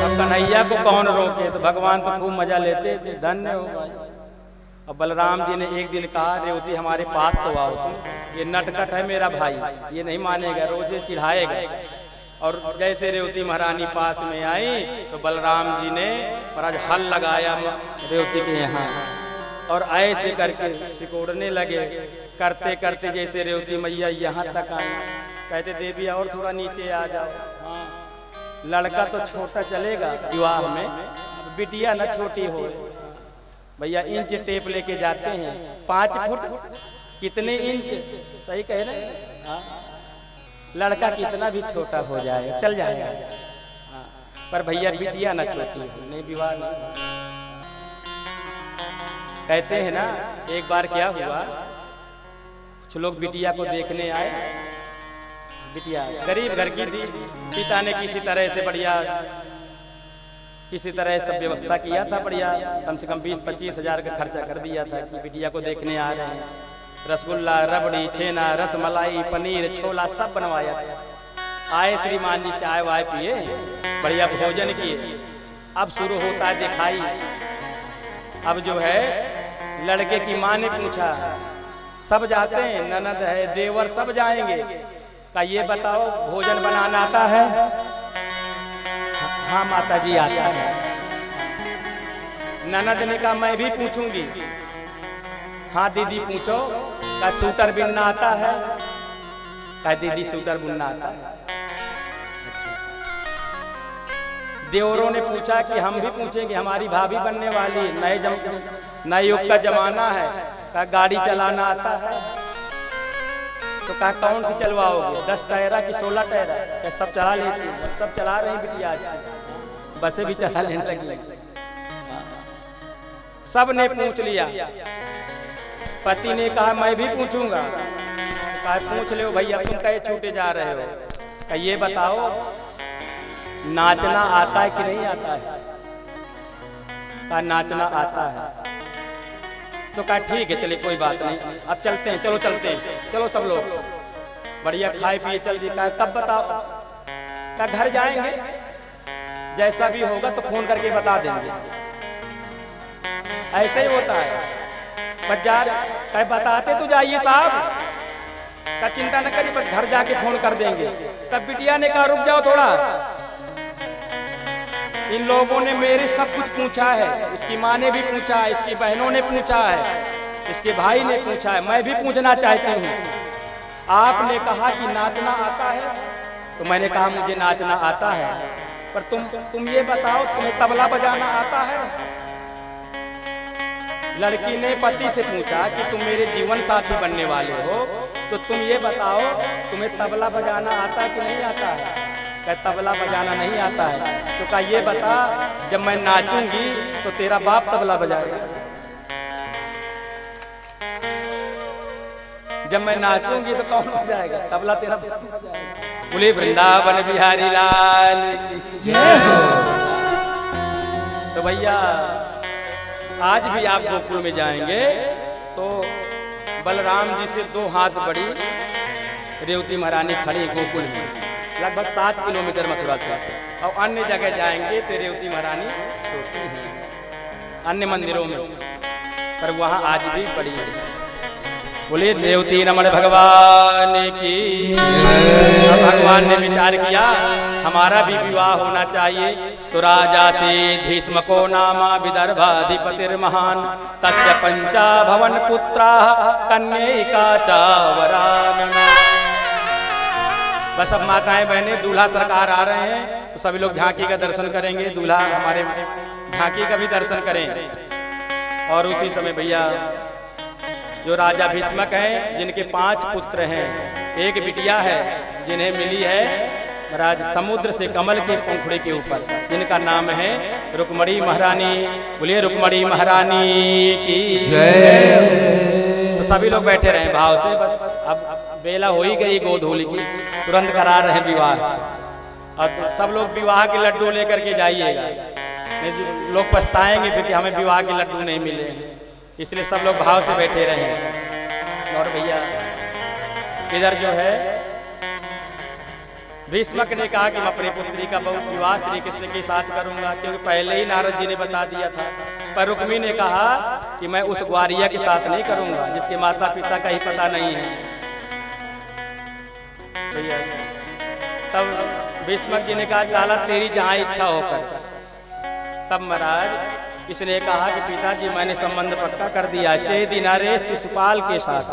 अब कन्हैया को कौन रोके, तो भगवान तो खूब मजा लेते थे, धन्य हो भाई। अब बलराम जी ने एक दिन कहा, रेवती हमारे पास तो आओ तुम, ये नटखट है मेरा भाई, ये नहीं मानेगा, रोजे चिढ़ाएगा। और जैसे रेवती महारानी पास में आई तो बलराम जी ने महाराज हल लगाया रेवती के यहाँ और ऐसे करके सिकोड़ने लगे। करते करते जैसे रेवती मैया यहाँ तक आई, कहते देवी और थोड़ा नीचे आ जाओ। हाँ, लड़का तो छोटा चलेगा विवाह में, बिटिया न छोटी हो। भैया इंच टेप लेके जाते हैं, 5 फुट कितने इंच, सही कह रहे हैं। हाँ, लड़का कितना भी छोटा हो जाए चल जाएगा। हाँ, पर भैया बिटिया न छोटी हो, नहीं विवाह नहीं। कहते हैं ना, एक बार क्या हुआ, कुछ लोग बिटिया को देखने आए। बिटिया गरीब घर की थी, पिता ने किसी तरह से बढ़िया, किसी तरह सब व्यवस्था किया था बढ़िया, कम से कम 20-25 हजार का खर्चा कर दिया था कि बिटिया को देखने आ रहे हैं। रसगुल्ला, रबड़ी, छेना, रसमलाई, पनीर, छोला सब बनवाया था। आए श्रीमान जी चाय वाय पिए, बढ़िया भोजन किए। अब शुरू होता है दिखाई। अब जो है लड़के की माँ ने पूछा, सब जाते हैं, ननद है, देवर सब जाएंगे, का ये बताओ भोजन बनाना आता है? हाँ माता जी आता है। ननद ने कहा मैं भी पूछूंगी। हाँ दीदी पूछो। का सूटर बुनना आता है? का दीदी सूटर बुनना आता है। देवरों ने पूछा कि हम भी पूछेंगे, हमारी भाभी बनने वाली, नए युग का जमाना है, का गाड़ी चलाना आता है? तो कहा कौन सी चलवाओगे, 10 टायरा कि 16 टायरा? क्या सब चला लेती, सब चला रही बिटिया, बसें भी चला लेने लगी। सब ने पूछ लिया। पति ने कहा मैं भी पूछूंगा। कहा पूछ लो भैया, तुम कहे छूटे जा रहे हो। कहा ये बताओ नाचना आता है कि नहीं आता है? कहा नाचना आता है। तो कहा ठीक है चलिए कोई बात नहीं, अब चलते हैं, चलो चलते हैं, चलो सब लोग बढ़िया खाए पिए चल दिए। कहा कब बताओ? कहा घर जाएंगे, जैसा भी होगा तो फोन करके बता देंगे। ऐसे ही होता है, बस जा कहे बताते तो जाइए साहब, का चिंता न करिए, बस घर जाके फोन कर देंगे। तब बिटिया ने कहा रुक जाओ थोड़ा, इन लोगों ने मेरे सब कुछ पूछा है, इसकी माँ ने भी पूछा है, इसकी बहनों ने पूछा है, इसके भाई ने पूछा है, मैं भी पूछना चाहती हूँ। आपने कहा कि नाचना आता है, तो मैंने कहा मुझे नाचना आता है, पर तुम ये बताओ तुम्हें तबला बजाना आता है? लड़की ने पति से पूछा कि तुम मेरे जीवन साथी बनने वाले हो, तो तुम ये बताओ तुम्हें तबला बजाना आता है कि नहीं आता है? कहा तबला बजाना नहीं आता है। तो कहा ये बता जब मैं नाचूंगी तो तेरा बाप तबला बजाएगा, जब मैं नाचूंगी तो कौन बजाएगा? तबला तेरा बाप बजाएगा। बोले वृंदावन बिहारी लाल जय हो। तो भैया आज भी आप गोकुल में जाएंगे तो बलराम जी से 2 हाथ बड़ी रेवती महारानी खड़ी गोकुल में, लगभग 7 किलोमीटर मथुरा से। और अन्य जगह जाएंगे तो रेवती महारानी छोटी है अन्य मंदिरों में, पर वहाँ आज भी बड़ी है। बोले रेवती रमण भगवान की। भगवान ने विचार किया हमारा भी विवाह होना चाहिए, तो राजा से भीष्म को नामा विदर्भाधिपतिर महान, तस्य 5 भवन पुत्रा कन्यका चावरान। बस अब माताएं बहनें दूल्हा सरकार आ रहे हैं, तो सभी लोग झांकी का दर्शन करेंगे, दूल्हा हमारे झांकी का भी दर्शन करें। और उसी समय भैया जो राजा भीष्मक हैं, जिनके 5 पुत्र हैं, एक बिटिया है जिन्हें मिली है महाराज समुद्र से कमल के पंखुड़े के ऊपर, जिनका नाम है रुक्मणी महारानी। बोलिए रुक्मणी महारानी की जय। तो सभी लोग बैठे रहे भाव से। बस अब बेला हो ही गई गोधूली की, तुरंत करा रहे विवाह। और सब लोग विवाह के लड्डू लेकर के जाइएगा, लोग पछताएंगे फिर कि हमें विवाह के लड्डू नहीं मिले, इसलिए सब लोग भाव से बैठे रहे। और भैया इधर जो है भीष्मक ने कहा कि मैं अपनी पुत्री का विवाह श्री कृष्ण के साथ करूंगा, क्योंकि पहले ही नारद जी ने बता दिया था। पर रुक्मी ने कहा कि मैं उस ग्वारिया के साथ नहीं करूंगा जिसके माता पिता का ही पता नहीं है। तब भीष्मक जी ने कहा लाला तेरी जहां इच्छा होकर। तब महाराज इसने कहा कि पिताजी मैंने संबंध पक्का कर दिया चेदिनारे शिशुपाल के साथ,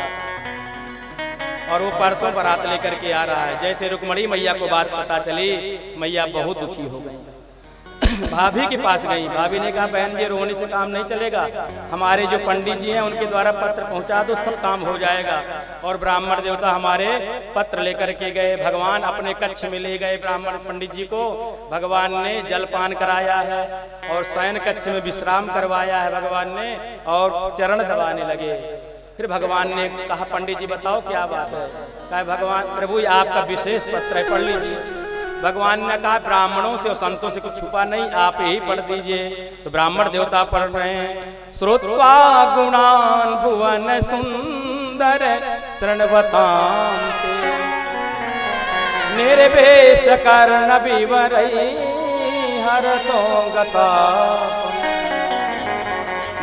और वो परसों बारात लेकर के आ रहा है। जैसे रुक्मणी मैया को बात पता चली, मैया बहुत दुखी हो गई, भाभी के पास गई। भाभी ने कहा बहन जी रोने से काम नहीं चलेगा, हमारे जो पंडित जी हैं उनके द्वारा पत्र पहुंचा दो, सब काम हो जाएगा। और ब्राह्मण देवता हमारे पत्र लेकर के गए, भगवान अपने कक्ष में ले गए ब्राह्मण पंडित जी को। भगवान ने जलपान कराया है और शयन कक्ष में विश्राम करवाया है भगवान ने, और चरण दबाने लगे। फिर भगवान ने कहा पंडित जी बताओ क्या बात है। कहा भगवान प्रभु आपका विशेष पत्र है, पढ़ लीजिए। भगवान ने कहा ब्राह्मणों से और संतों से कुछ छुपा नहीं, आप ही पढ़ दीजिए। तो ब्राह्मण देवता पढ़ रहे हैं, श्रुत्वा गुणान भुवन सुंदर शृण्वतां ते निर्वेश कर्ण विवरै हरतो गता।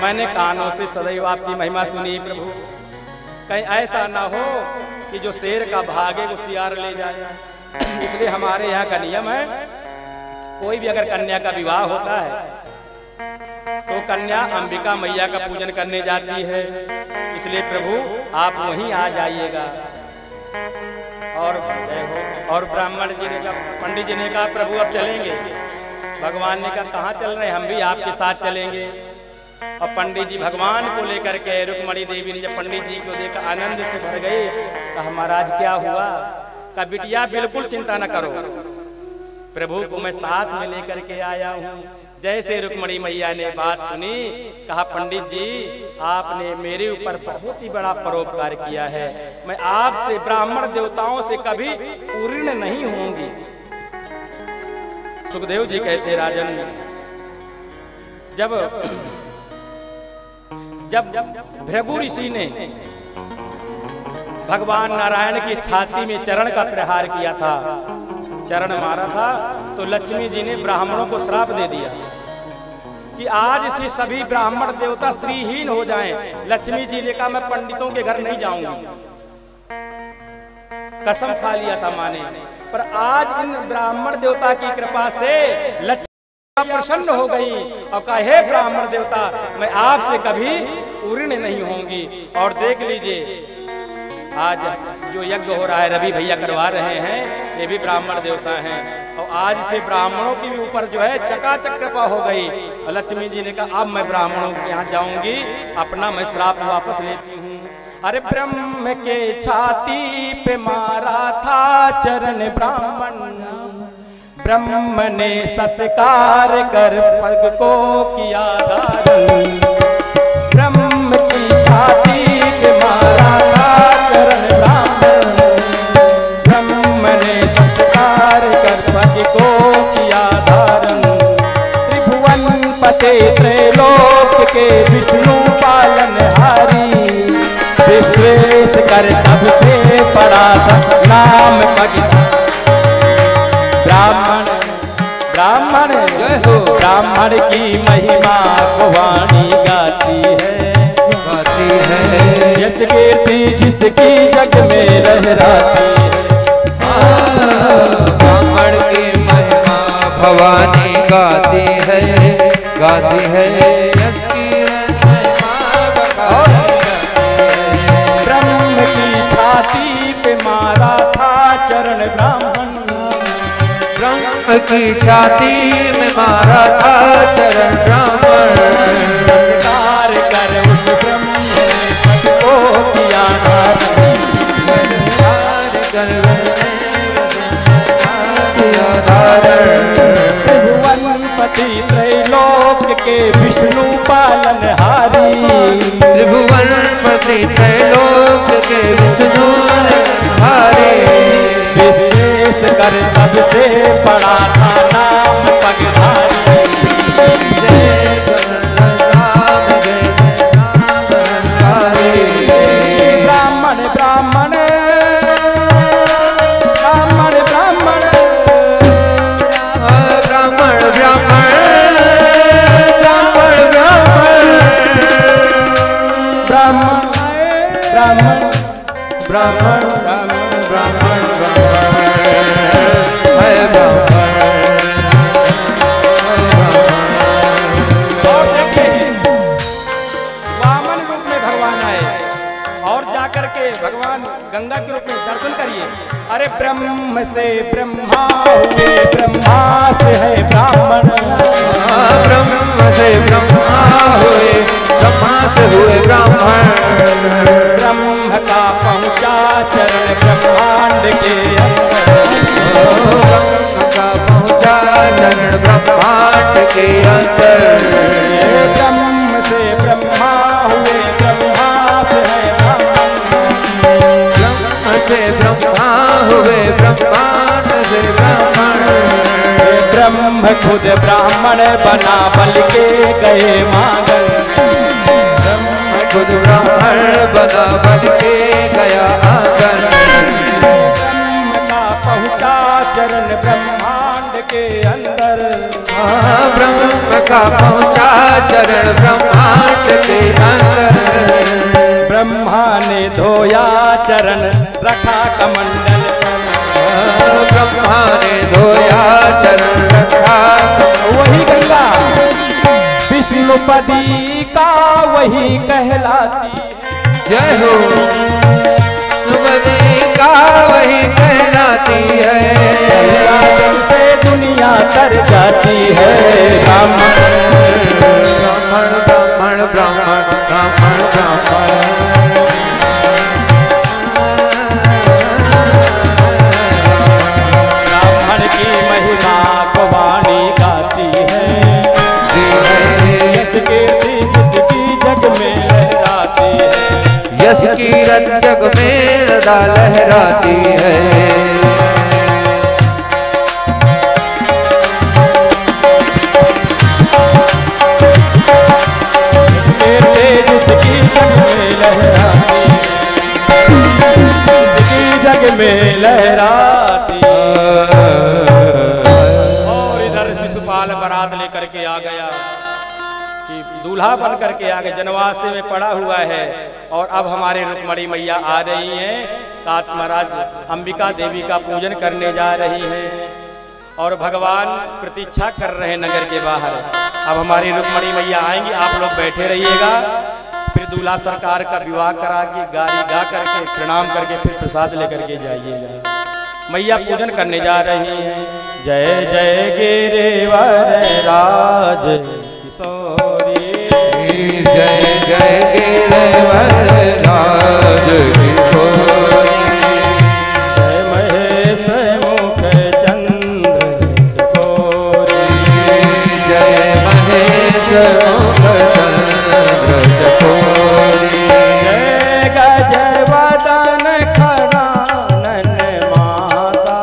मैंने कानों से सदैव आपकी महिमा सुनी प्रभु, कहीं ऐसा ना हो कि जो शेर का भागे वो सियार ले जाए। इसलिए हमारे यहाँ का नियम है, कोई भी अगर कन्या का विवाह होता है तो कन्या अंबिका मैया का पूजन करने जाती है। इसलिए प्रभु आप वहीं आ जाइएगा। और ब्राह्मण जी ने कहा, पंडित जी ने कहा प्रभु अब चलेंगे। भगवान ने कहा कहाँ चल रहे हैं, हम भी आपके साथ चलेंगे। और पंडित जी भगवान को लेकर के, रुक्मणी देवी ने जब पंडित जी को देखा आनंद से भर गए। कहा महाराज क्या हुआ। कहा बिटिया बिल्कुल चिंता न करो, प्रभु को मैं साथ में लेकर के आया हूँ। जैसे रुक्मणी मैया ने बात सुनी, कहा पंडित जी आपने मेरे ऊपर बहुत ही बड़ा परोपकार किया है, मैं आपसे ब्राह्मण देवताओं से कभी ऋणी नहीं होंगी। सुखदेव जी कहते राजन, जब भृगु ऋषि ने भगवान नारायण की छाती में चरण का प्रहार किया था, चरण मारा था, तो लक्ष्मी जी ने ब्राह्मणों को श्राप दे दिया कि आज से सभी ब्राह्मण देवता श्रीहीन हो जाएं। लक्ष्मी जी ने कहा मैं पंडितों के घर नहीं जाऊंगी, कसम खा लिया था माने। पर आज इन ब्राह्मण देवता की कृपा से लक्ष्मी प्रसन्न हो गई और कहा हे ब्राह्मण देवता मैं आपसे कभी ऋणी नहीं होंगी। और देख लीजिए आज जो यज्ञ हो रहा है रवि भैया करवा रहे हैं, ये भी ब्राह्मण देवता हैं। और आज से ब्राह्मणों के ऊपर जो है चकाचक कृपा हो गई। और लक्ष्मी जी ने कहा अब मैं ब्राह्मणों के यहाँ जाऊंगी, अपना मैं श्राप वापस लेती हूँ। अरे ब्रह्म के छाती पे मारा था चरण ब्राह्मण, ब्रह्म ने सत्कार कर पग को किया धारण। ब्रह्म की छाती पे मारा था चरण ब्राह्मण, ब्रह्म ने सत्कार कर पग को किया धारण। त्रिभुवन पते त्रैलोक के विष्णु पालनहारी, विश्वेश कर तब से पड़ा नाम पग। ब्राह्मण ब्राह्मण की महिमा को वाणी गाती है, यश कीर्ति जिसकी जग में लहराती है। ब्राह्मण की महिमा भवानी गाती है, गाती है, यश कीर्ति ब्रह्म की छाती पे मारा था चरण ब्राह्मण, ब्रह्म की छाती में मारा था चरण ब्राह्मण। सत्कार कर उस ब्रह्म ने पग को किया धारण, सत्कार कर किया धारण। त्रिभुवन पति त्रैलोक के विष्णु पालनहारी, त्रिभुवन पति त्रैलोक के विष्णु पालनहारी, विशेष कर तब से पड़ा था नाम पगधारी। ब्राह्मण ब्राह्मण ब्राह्मण ब्राह्मण ब्राह्मण ब्राह्मण ब्राह्मण ब्राह्मण है ब्राह्मण। और देखिए वामन रूप में भगवान आए और जाकर के भगवान गंगा के रूप में दर्शन करिए। अरे ब्रह्म से ब्रह्मा हुए, ब्रह्मा से है ब्राह्मण। ब्रह्म से ब्रह्मा हुए, ब्रह्मा से हुए ब्राह्मण। ब्रह्म का पहुँचा चरण ब्रह्मांड के अंदर। ब्रह्म का पहुँचा चरण ब्रह्मांड के अंदर। ब्रह्म से ब्रह्मा हुए, ब्रह्मा से है ब्राह्मण। ब्रह्म से ब्रह्मा हुए, ब्रह्मांड से ब्राह्मण। ब्रह्म खुद ब्राह्मण बना बल के गए मांगल। ब्रह्म खुद ब्राह्मण बना बल के गया आंगन। ब्रह्म का पहुँचा चरण ब्रह्मांड के अंदर। ब्रह्म का पहुँचा चरण ब्रह्मांड के अंदर। ब्रह्मा ने धोया चरण रखा कमंडल पर। ब्रह्मा ने धोया चरण रखा। वही गंगा विष्णुपदी का वही कहलाती है। जय हो विष्णुपदी का वही कहलाती है। से दुनिया तर जाती है। ब्राह्मण ब्राह्मण ब्राह्मण ब्राह्मण ब्राह्मण ब्राह्मण। ब्राह्मण की महिमा को वाणी गाती है। यश कीर्ति जिसकी जग में लहराती है। यश कीरत जग में सदा लहराती है। जिसकी जग में लहराती, जिसकी जग में लहराती। और इधर शिशुपाल बारात लेकर के आ गया कि दूल्हा बन करके आ गया, जनवासे में पड़ा हुआ है। और अब हमारे रुक्मणी मैया आ रही हैं, तात महाराज अंबिका देवी का पूजन करने जा रही हैं और भगवान प्रतीक्षा कर रहे हैं नगर के बाहर। अब हमारी रुक्मणी मैया आएंगी, आप लोग बैठे रहिएगा। फिर दूल्हा सरकार का विवाह करा के गारी गा करके प्रणाम करके फिर प्रसाद लेकर के जाइएगा। मैया पूजन करने जा रही हैं। जय जय गिरिवर राज किशोरी, जय जय गिरिवर राज किशोरी। जय महेश मुख चंद्र चकोरी, जय महेश मुख चंद्र चकोरी। जय गजवदन खड़ानन माता,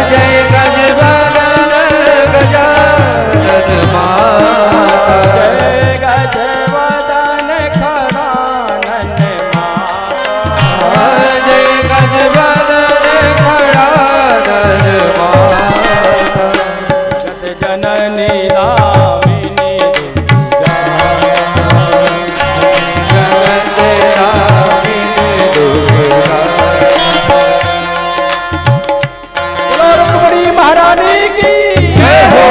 जय गजवदन गजानन माता। जय गजवदन खड़ानन माता, जय गजवदन खड़ानन माता। जगत जननी दामिनी रुक्मणी महारानी की जय हो।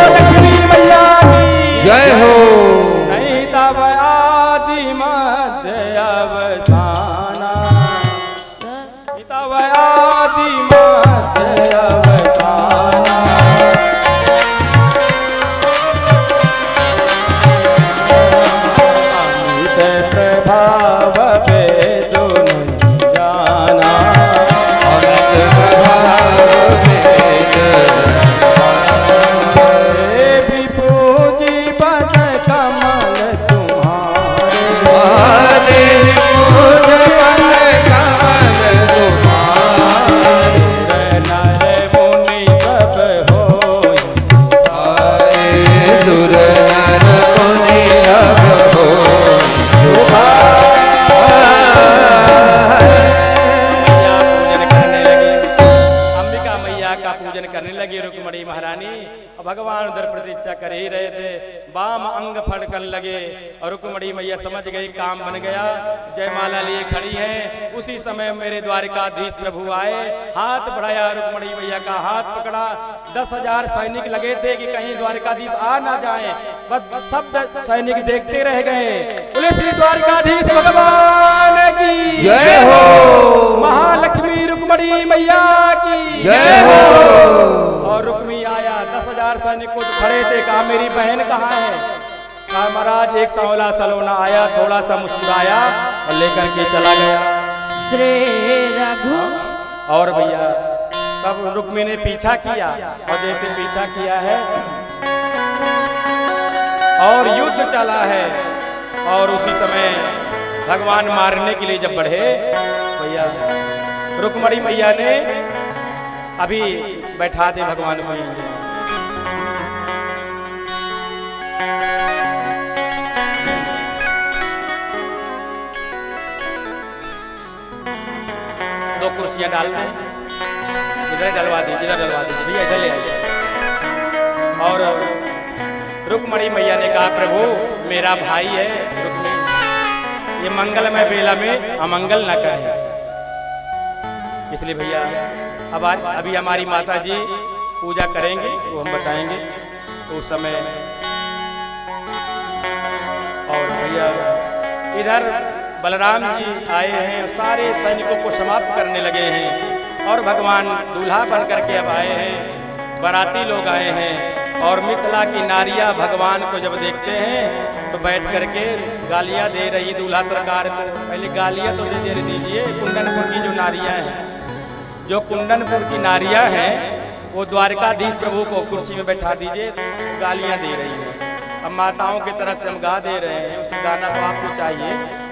लक्ष्मी मैया की जय हो। नहीं तब आदि मध्य अवसाना, तब आदि मध्य अवसाना। उधर प्रतीक्षा कर ही रहे थे। बाम अंग फड़कन लगे और रुक्मणी मैया समझ गई काम बन गया, जयमाला लिए खड़ी हैं। उसी समय मेरे द्वारिकाधीश प्रभु आए, हाथ बढ़ाया, रुक्मणी मैया का हाथ पकड़ा। 10,000 सैनिक लगे थे कि कहीं द्वारिकाधीश आ ना जाए, बस सब सैनिक देखते रह गए। बोले श्री द्वारिकाधीश भगवान की जय हो। महालक्ष्मी रुक्मणी मैया की जय हो। और रुक्मी आया, 10,000 सैनिक को खड़े थे, कहा मेरी बहन कहाँ है? कहा महाराज एक सांवला सलोना आया, थोड़ा सा मुस्कुराया और लेकर के चला गया। श्री रघु। और भैया तब रुक्मी ने पीछा किया, और जैसे पीछा किया है और युद्ध चला है, और उसी समय भगवान मारने के लिए जब बढ़े भैया, रुक्मणी मैया ने अभी बैठा दे भगवान को। दो कुर्सियां डाल दें, इधर डलवा दीजिए, इधर डलवा दीजिए भैया, इधर ले आइए। और रुक्मणी मैया ने कहा प्रभु मेरा भाई है रुक्मी, ये मंगलमय बेला में अमंगल न करे, इसलिए भैया अब अभी हमारी माता जी पूजा करेंगे, वो हम बताएंगे तो उस समय। और भैया इधर बलराम जी आए हैं, सारे सैनिकों को समाप्त करने लगे हैं, और भगवान दूल्हा बन करके अब आए हैं, बाराती लोग आए हैं। और मिथिला की नारियां भगवान को जब देखते हैं तो बैठ करके गालियां दे रही दूल्हा सरकार को। पहले गालियां तो दे दीजिए, कुंदनपुर की जो नारियां हैं, जो कुंदनपुर की नारियां हैं वो द्वारकाधीश प्रभु को कुर्सी में बैठा दीजिए, गालियां दे रही हैं। अब माताओं की तरफ से हम गा दे रहे हैं, उस गाना तो आपको चाहिए,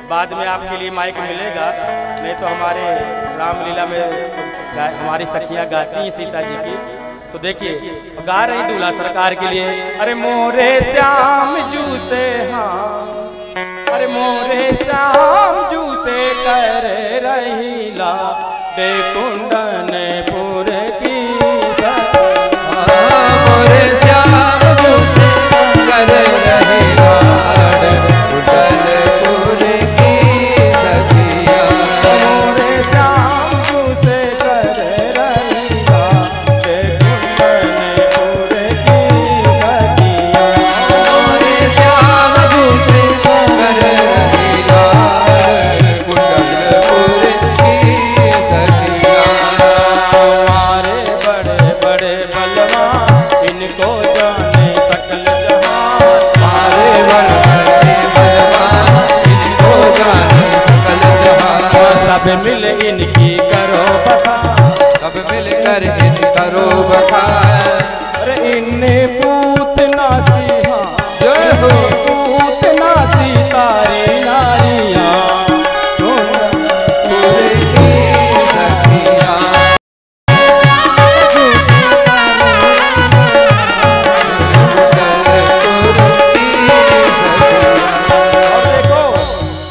बाद में आपके लिए माइक मिलेगा, नहीं तो हमारे रामलीला में हमारी सखियां गाती हैं सीता जी की, तो देखिए गा रही दूल्हा सरकार के लिए। अरे मोरे श्याम जू से, हाँ अरे मोरे श्याम जू से कर रही ला दे कुंदनपुर की, मोरे श्याम जू से कर रही ला कुंदनपुर की सखिया। मोरे श्याम जू से कर रही ला दे कुंदनपुर की सखिया। मोरे श्याम जू से कर रही ला कुंदनपुर की सखिया। हमारे बड़े बड़े बलवान इनको जाने सकल जहां, हमारे बड़े बलवान इनको जाने सकल जहां। सब मिल इनकी करो बखान, सब मिलकर इन करो बखान। अरे इन्हें पूत नासी, हाँ जय हो। पूत नासी तारी नारियां कुंदनपुर की सखिया।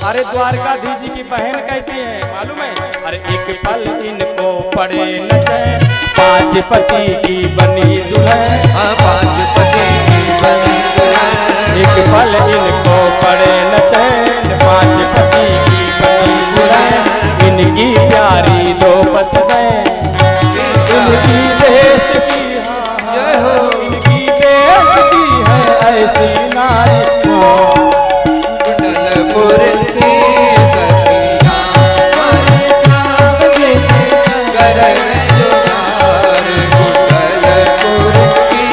अरे द्वारकाधीश जी की बहन कैसी है मालूम है? अरे एक पल इनको पड़े न चैन, 5 पति की बनी दुल्हन, 5 पति की बनी दुल्हन। एक पल इनको पड़े न चैन, 5 पति की बनी दुल्हन। इनकी प्यारी 2 पसंदें, इनकी देश की, जय हो। इनकी देश की है ऐसी नारी, कुंदनपुर की सखिया। हमारे श्याम जी कर रहे जुगाड़ कुंदनपुर की।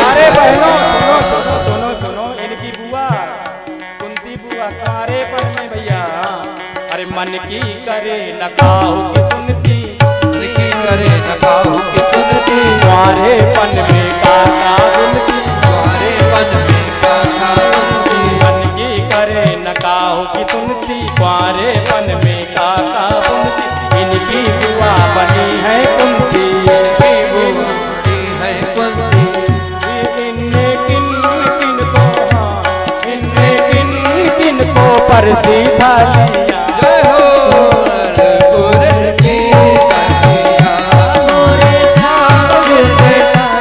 अरे बहनों सुनो सुनो सुनो सुनो, इनकी बुआ कुंती बुआ कारे पर में भैया, अरे मन की करे न काहू की सुनती, की करे न काहू की सुनती। तुम्हारे पन में काका बुनती, तुम्हारे पन में काका बुनती। मन की करे न काहू की सुनती, तुम्हारे पन में काका बुनती। इनकी बुआ बनी है कुंती, इनकी बुआ बनी है कुंती। इनने किन किन को, हाँ इनने किन किन को परसी थालियां। जय हो। कुंदनपुर की सखिया। मोरे श्याम जी से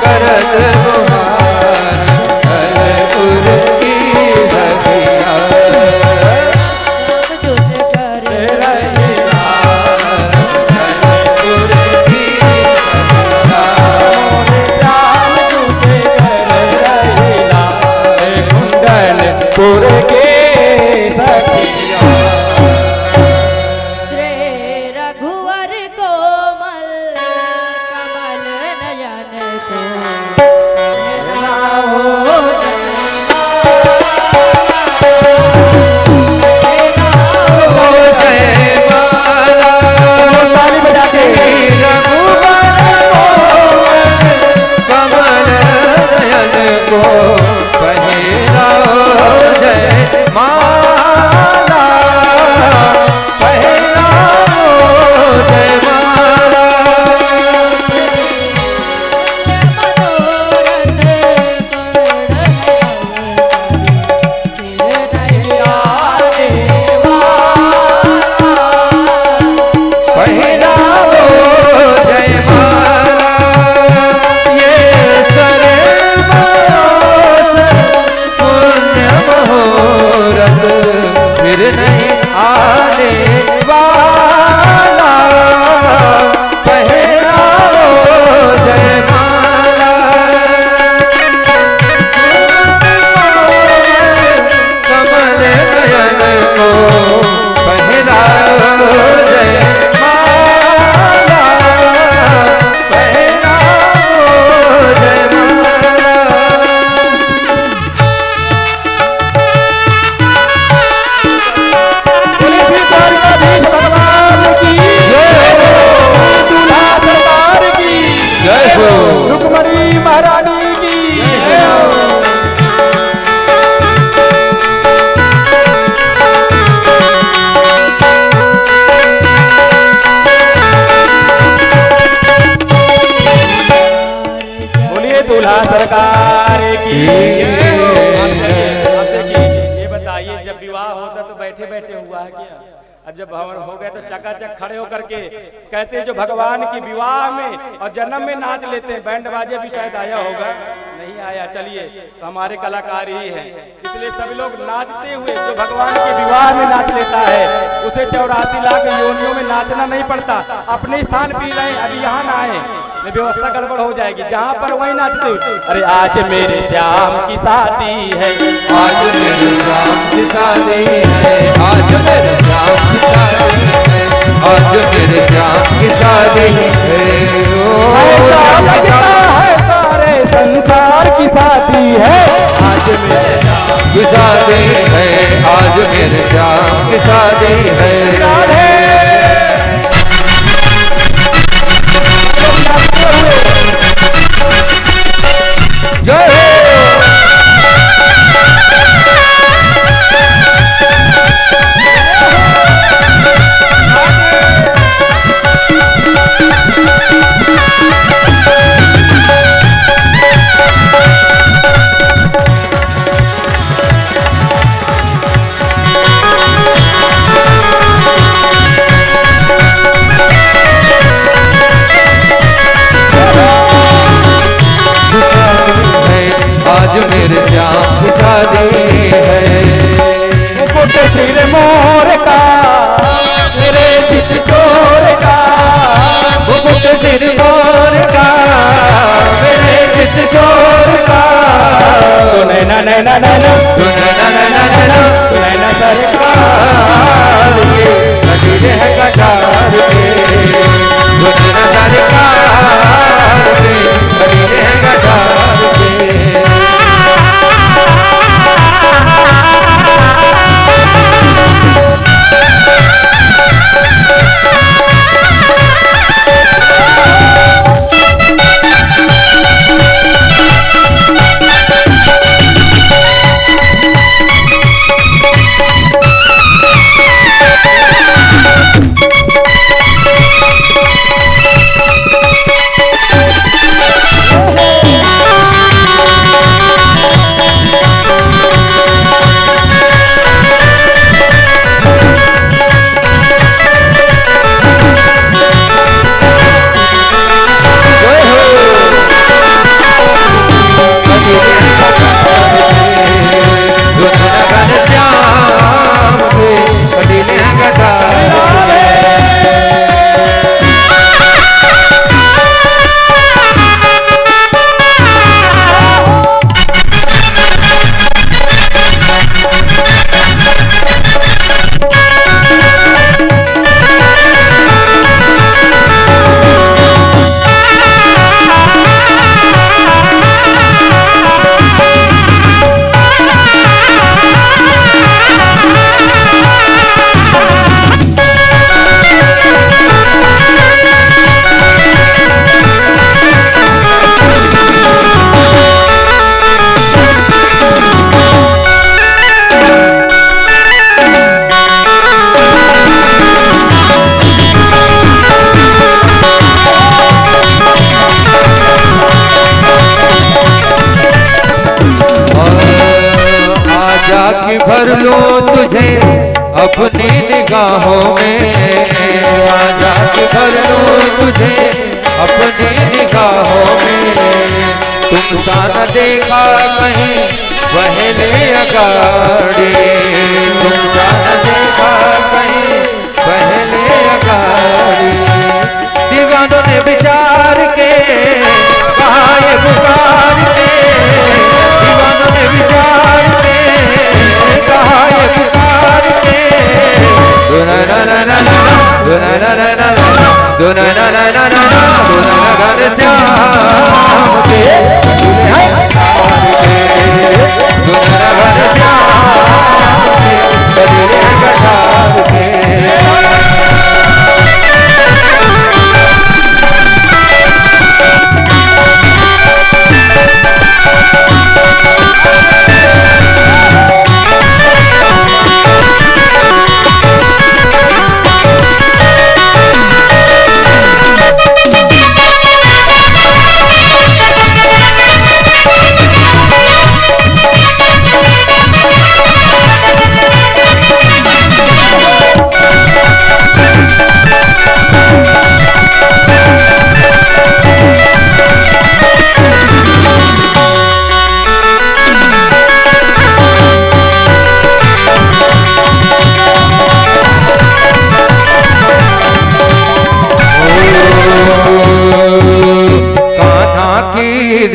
करत गुहार पुर के सखिया। श्री रघुवर कोमल कमल नयन को सरकार की। अब देखिए ये बताइए, जब विवाह होता तो बैठे बैठे हुआ है क्या? और जब हवन हो गए तो चकाचक खड़े होकर के कहते हैं जो भगवान की विवाह में और जन्म में नाच लेते हैं। बैंड बाजे भी शायद आया होगा, नहीं आया, चलिए तो हमारे कलाकार ही हैं, इसलिए सभी लोग नाचते हुए जो भगवान के विवाह में नाच लेता है उसे 84 लाख योनियों में नाचना नहीं पड़ता। अपने स्थान पी रहे, अभी यहाँ ना आए, व्यवस्था गड़बड़ हो जाएगी, जहाँ पर वही नाचते हुए। अरे आज मेरे श्याम की शादी है, आज मेरे श्याम की शादी है, आज मेरे श्याम की शादी है, आज मेरे श्याम की शादी है। सारे संसार की शादी है, आज मेरे श्याम की शादी है, आज मेरे श्याम की शादी है। आज मेरे श्याम की शादी है। मुकुट सिर मोर का, मेरे चित चोर का, मुकुट सिर मोर का, मेरे चित चोर का। नैना नैना नैना नैना नैना नैना नैना सरकार के कटीले है कटार के, नैना सरकार के कटीले है कटार के। की भर लूं तुझे अपनी निगाहों में, आजा की भर लूं तुझे अपनी निगाहों में। तुम सा न देखा कहीं पहले अगाड़ी, तुम सा न देखा कहीं पहले अगाड़ी। दीवानों ने विचार के कहा ये पुकार के, दीवानों ने विचार के कहा ये पुकार के। दुना ना ना ना ना, दुना ना ना ना ना, दुना ना ना ना ना, दुना घन श्याम के, दुना घन श्याम के, कदीरे कटार के।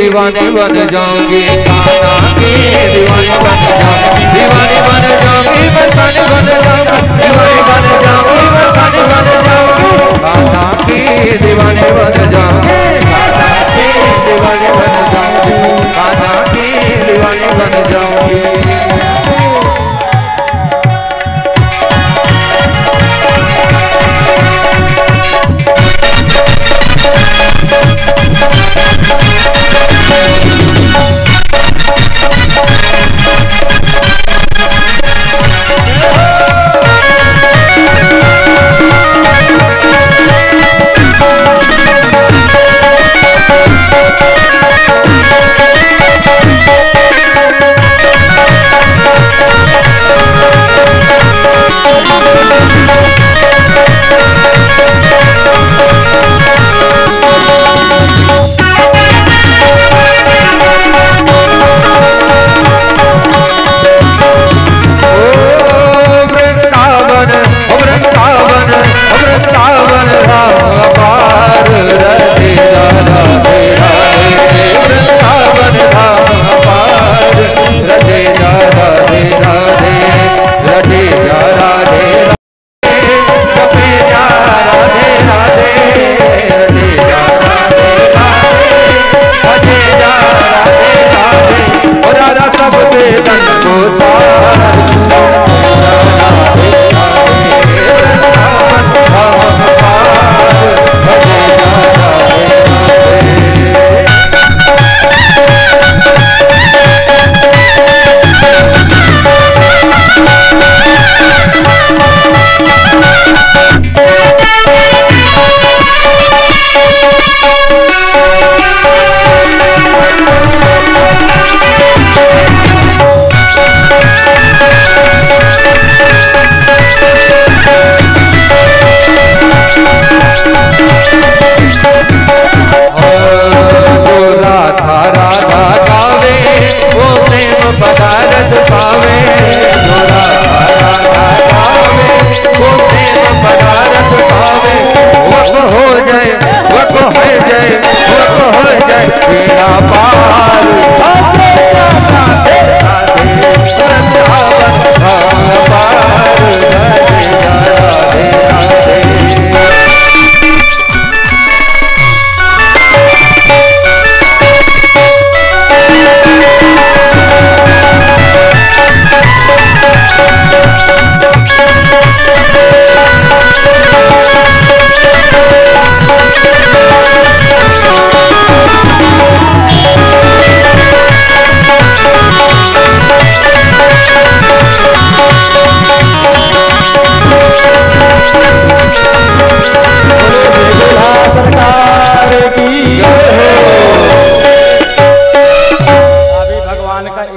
दीवानी बन जाऊंगी, कान्हा की दीवानी बन जाऊंगी, दीवानी बन जाऊंगी, मस्तानी बन जाऊंगी, दीवानी बन जाऊंगी, मस्तानी बन जाऊंगी। कान्हा की दीवानी बन जाऊंगी, कान्हा की दीवानी बन जाऊंगी, कान्हा की दीवानी बन जाऊंगी।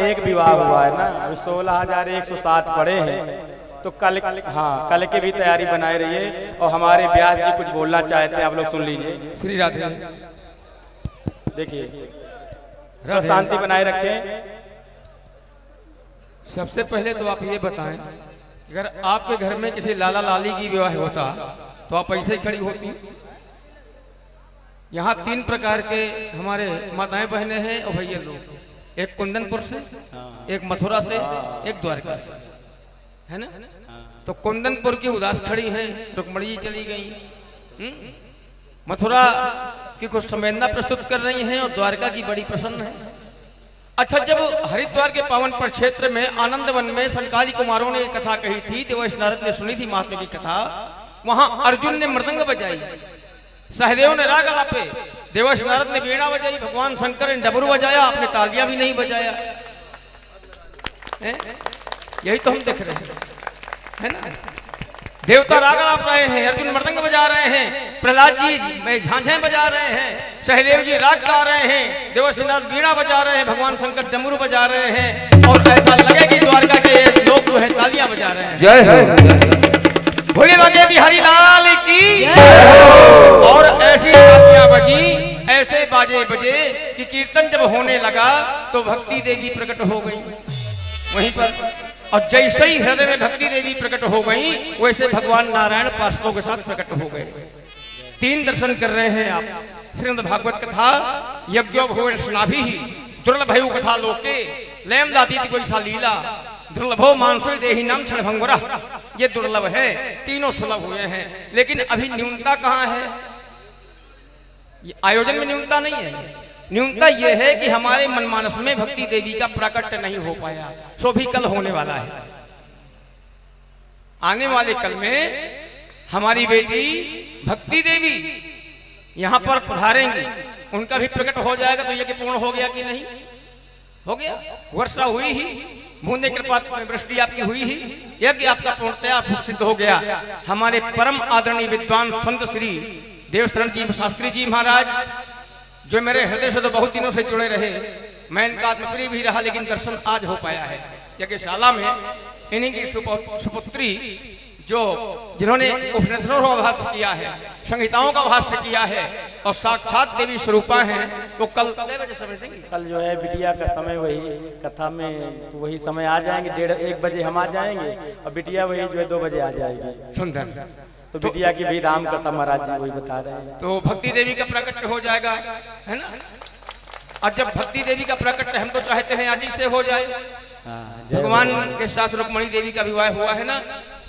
एक विवाह हुआ है ना, अभी 16,107 पड़े हैं। तो कल, हाँ, कल की भी तैयारी बनाए रहिए। और हमारे व्यास जी कुछ बोलना चाहते हैं, आप लोग सुन लीजिए। श्री राधे। देखिए, तो शांति बनाए रखें। सबसे पहले तो आप ये बताएं, अगर आपके घर में किसी लाला लाली की विवाह होता तो आप ऐसे ही खड़ी होती। यहाँ 3 प्रकार के हमारे माताएं बहनें हैं और भैया लोग, एक कुंदनपुर से, एक मथुरा से, एक द्वारका से, है ना। तो कुंदनपुर की उदास खड़ी हैं, रुक्मणी जी चली गई। मथुरा की कुछ संवेदना प्रस्तुत कर रही हैं और द्वारका की बड़ी प्रसन्न है। अच्छा, जब हरिद्वार के पावन पर क्षेत्र में आनंद वन में संकाली कुमारों ने कथा कही थी, देवर्षि नारद ने सुनी थी महात्मा की कथा। वहां अर्जुन ने मृदंग बजाई, सहदेव ने राग आलापे, देवर्षि नारद ने वीणा बजाई, भगवान शंकर ने डमरू बजाया, आपने तालियां भी नहीं बजाया। यही तो हम देख रहे हैं, है ना। देवता राग आलाप रहे हैं, अर्जुन मृदंग बजा रहे हैं, प्रहलाद जी झांझें बजा रहे हैं, सहदेव जी राग गा रहे हैं, देवर्षि नारद वीणा बजा रहे हैं, भगवान शंकर डमरू बजा रहे हैं, और ऐसा लगे कि द्वारका के लोग जो है तालियां बजा रहे हैं। जय हो। भोले बाजे बिहारी लाल की। और ऐसी तालियां बजी, ऐसे बाजे बजे कि कीर्तन जब होने लगा तो भक्ति देवी प्रकट हो गई वहीं पर। और जैसे ही हृदय में भक्ति देवी प्रकट हो गई, वैसे भगवान नारायण पार्षदों के साथ प्रकट हो गए। 3 दर्शन कर रहे हैं आप। श्रीमद् भागवत कथा यज्ञो भुवन स्नाभि दुर्लभयु कथा लोके लयम दाती कोई सा लीला दुर्लभो मानसो देहि नाम क्षण भंगुरा। ये दुर्लभ है, तीनों सुलभ हुए हैं, लेकिन अभी न्यूनता कहाँ है? आयोजन में न्यूनता नहीं है। न्यूनता यह है कि हमारे मनमानस में भक्ति देवी का प्राकट्य नहीं हो पाया। सो भी कल होने वाला है। आने वाले कल में हमारी बेटी भक्ति देवी यहाँ पर पधारेंगी, उनका भी प्रकट हो जाएगा। तो यज्ञ पूर्ण हो गया कि नहीं हो गया? वर्षा हुई ही, बूंदे कृपात वृष्टि आपकी हुई ही, यज्ञ आपका पूर्णतया सिद्ध हो गया। हमारे परम आदरणीय विद्वान संत श्री देवशरण जी शास्त्री जी महाराज, जो मेरे हृदय से तो बहुत दिनों से जुड़े रहे, मैं इनका आत्मप्रिय भी रहा, लेकिन दर्शन आज हो पाया है। यज्ञशाला में इन्हीं की सुपुत्री जो जिन्होंने उपनिषदों का भाष्य किया है, संहिताओं का भाष्य किया है और साक्षात देवी स्वरूपा हैं, वो कल कल जो है बिटिया का समय वही कथा में, तो वही समय आ जाएंगे। 1:30-1 बजे हम आ जाएंगे और बिटिया वही जो है 2 बजे आ जाएगी। सुंदर। तो बिटिया की भी राम कथा महाराज जी वही बता रहे हैं। तो भक्ति देवी का प्रकट हो जाएगा, है ना। और जब भक्ति देवी का प्रकट हम तो चाहते हैं आज ही से हो जाए। भगवान के साथ रुक्मणी देवी का विवाह हुआ है ना,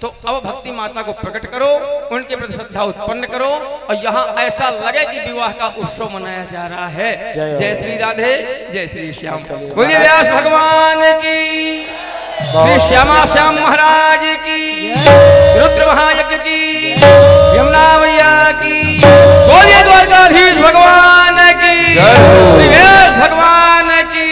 तो अब भक्ति माता को प्रकट करो, उनके प्रति श्रद्धा उत्पन्न करो और यहाँ ऐसा लगे कि विवाह का उत्सव मनाया जा रहा है। जय श्री राधे, जय श्री श्याम। बोलिए व्यास भगवान की, श्री श्यामा श्याम महाराज की, रुद्र महायज्ञ की, यमुना मैया की, बोलिए द्वारकाधीश भगवान की, श्री व्यास भगवान की।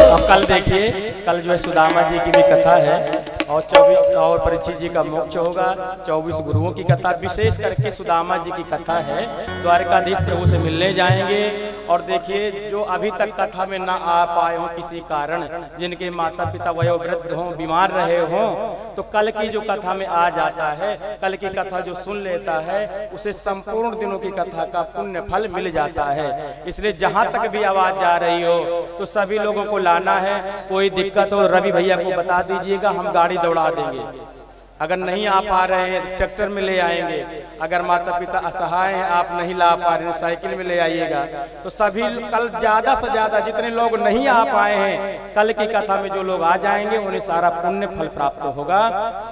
अब कल देखिए, कल जो है सुदामा जी की भी कथा है और 24 और परीक्षित जी का मोक्ष होगा। 24 गुरुओं की कथा, विशेष करके सुदामा जी की कथा है। द्वारकाधीश प्रभु से मिलने जाएंगे। और देखिए, जो अभी तक कथा में ना आ पाए हों किसी कारण, जिनके माता पिता वयोवृद्ध हों, बीमार रहे हों, तो कल की जो कथा में आ जाता है, कल की कथा जो सुन लेता है, उसे संपूर्ण दिनों की कथा का पुण्य फल मिल जाता है। इसलिए जहाँ तक भी आवाज जा रही हो तो सभी लोगों को लाना है। कोई दिक्कत हो रवि भैया को बता दीजिएगा, हम गाड़ी दौड़ा देंगे। अगर नहीं आ पा रहे हैं ट्रैक्टर में ले आएंगे। अगर माता पिता असहाय हैं, आप नहीं ला पा रहे हैं, साइकिल में ले आइएगा। तो सभी कल ज्यादा से ज्यादा जितने लोग नहीं आ पाए हैं, कल की कथा में जो लोग आ जाएंगे उन्हें सारा पुण्य फल प्राप्त होगा।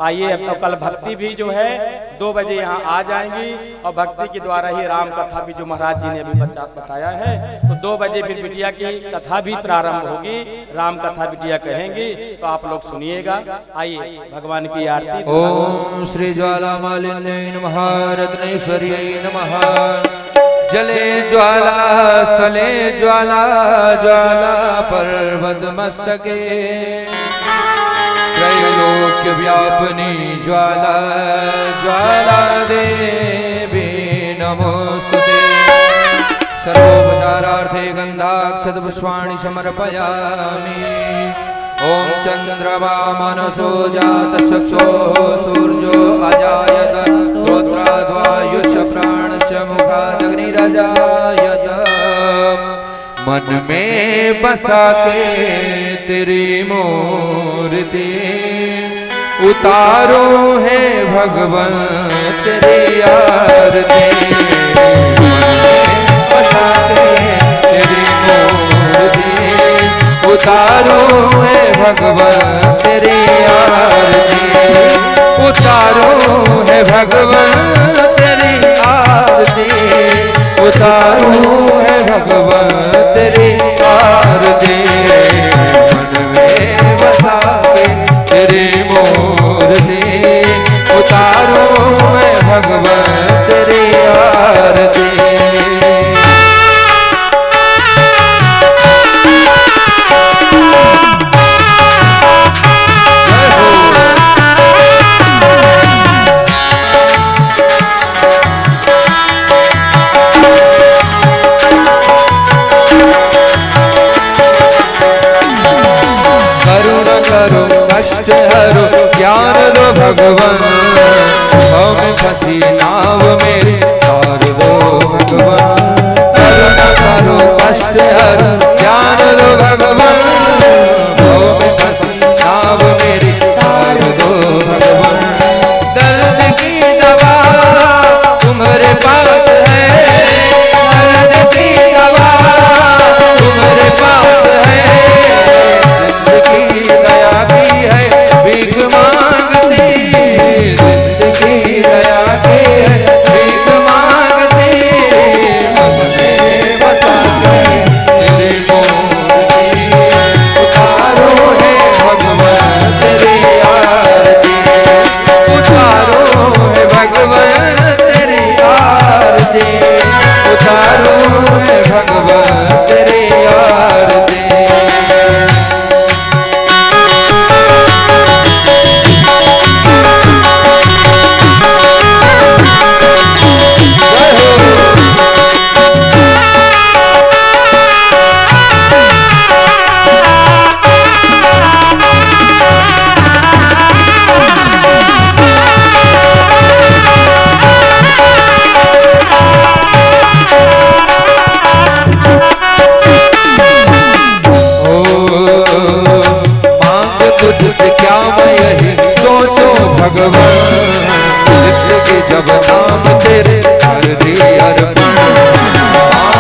आइए, अब तो कल भक्ति भी जो है 2 बजे यहाँ आ जाएंगी और भक्ति के द्वारा ही राम कथा भी जो महाराज जी ने अभी बताया है, तो 2 बजे फिर बिटिया की कथा भी प्रारंभ होगी। राम कथा बिटिया कहेंगी, तो आप लोग सुनिएगा। आइए, भगवान की आरती। ओम श्री ज्वाला मालिन्यै नमः, रत्नेश्वर्यै नमः। जले ज्वाला स्थले ज्वाला, ज्वाला पर्वत मस्तके, त्रैलोक्य व्यापिनी ज्वाला, ज्वाला देवी नमोस्तुते। सर्वोपचारार्थे गन्धाक्षतपुष्पाणि समर्पयामि। ॐ चन्द्रमा मनसो जातचक्षुः सूर्यो अजायत श्रोत्राद्वायुष्य प्राणस्य मुखादग्निरजायत। मन में बसा के तेरी मूर्ति उतारो है भगवान तेरी आरती। तेरी मूर्ति उतारो है भगवान तेरी आरती। उतारो है भगवान तेरी आरती। उतारो है भगवान तेरी आरती। मन में बसा के तेरी मूर्ति उतारो है भगवान तेरी आरती। हरो ज्ञान दो भगवान हम फंसी नाव मेरे तार दो भगवान। करुणा करो कष्ट हरो ज्ञान दो भगवान हम फंसी नाव मेरे तार दो भगवान। दर्द की दवा तुम्हारे पास है। दर्द की दवा तुम्हारे पास है। जिंदगी दया की है भीख मांगती। जिंदगी दया की है भीख मांगती। मन में बसा के तेरी मूर्ति उतारो है भगवान तेरी आरती। उतारो है भगवान तेरी आरती। उतारो है भगवान तेरी आरती। तुझसे क्या मैं यही सोचो भगवान। जिंदगी जब नाम तेरे कर दी अर्पण।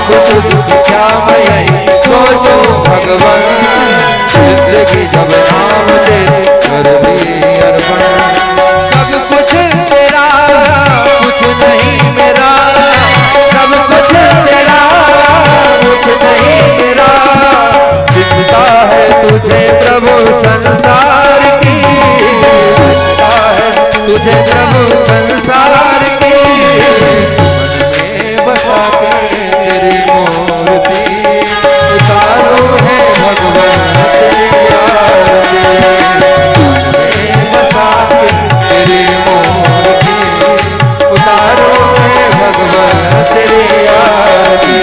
तुझसे क्या मैं यही सोचो भगवान। जिंदगी जब नाम तेरे कर दी अर्पण। सब कुछ तेरा कुछ नहीं मेरा। सब कुछ तेरा कुछ नहीं मेरा। चिंता है तुझे प्रभु संसार की। चिंता है तुझे प्रभु संसार की। मन में बसा के तेरी मूर्ति उतारो है भगवान तेरी आरती। मन में बसा के तेरी मूर्ति उतारो है भगवान तेरी आरती।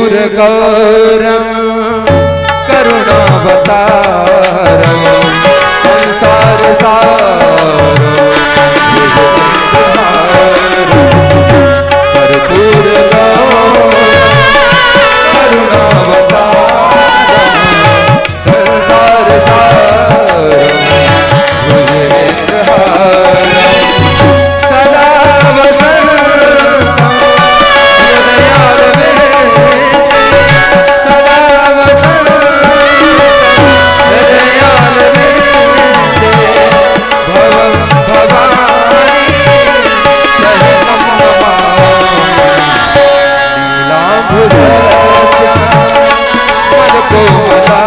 कर्पूर गौरम करुणावतारम संसार सारम कर्पूर करुणावतारम संसार सारम सदा वसन हृदयाल में सदा वसन हृदयाल में भव भवानी सहितम मन को मदा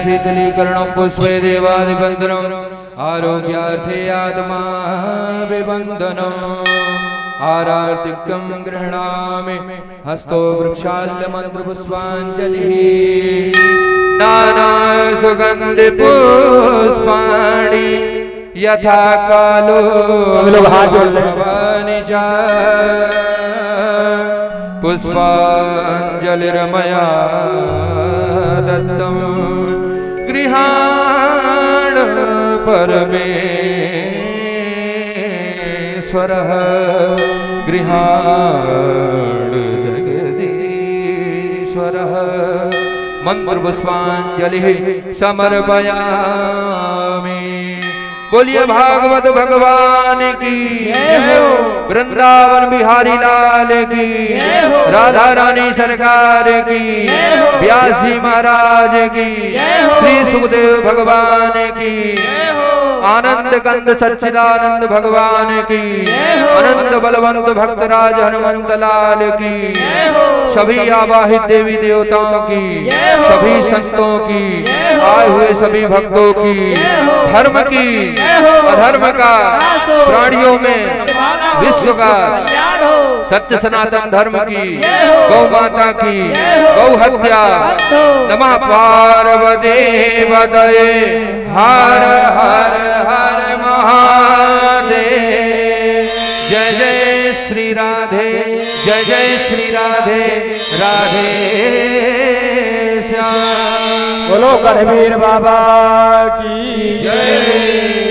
सीता समारो पुष्पे देवादिबंधनम आरोग्यार्थे आत्मा विबंधनम आरार्तिकं गृह्णामि हस्तो वृक्षाल्य मंत्र पुष्पांजलि नाना सुगंधि पुष्पाणि यथा कालो भवानि च पुष्पांजलिर्मया दत्तम् गृहाण परमेश्वरः गृहाण जगदीश्वरः मंत्र पुष्पांजलि समर्पयामि। बोलिए भागवत भगवान की वृंदावन बिहारी लाल की राधा रानी सरकार की व्यासी महाराज की श्री सुखदेव भगवान की आनंद कंद सच्चिदानंद भगवान की अनंत बलवंत भक्तराज हनुमंत लाल की सभी आवाहित देवी देवताओं की सभी संतों की आए हुए सभी भक्तों की धर्म की अधर्म का प्राणियों में विश्व का सत्य सनातन धर्म की गौ माता की गौ हत्या नमः पार्वती पतये हर हर हर महादेव। जय जय श्री राधे जय जय श्री राधे राधे श्याम। बोलो गढ़वीर बाबा की जय।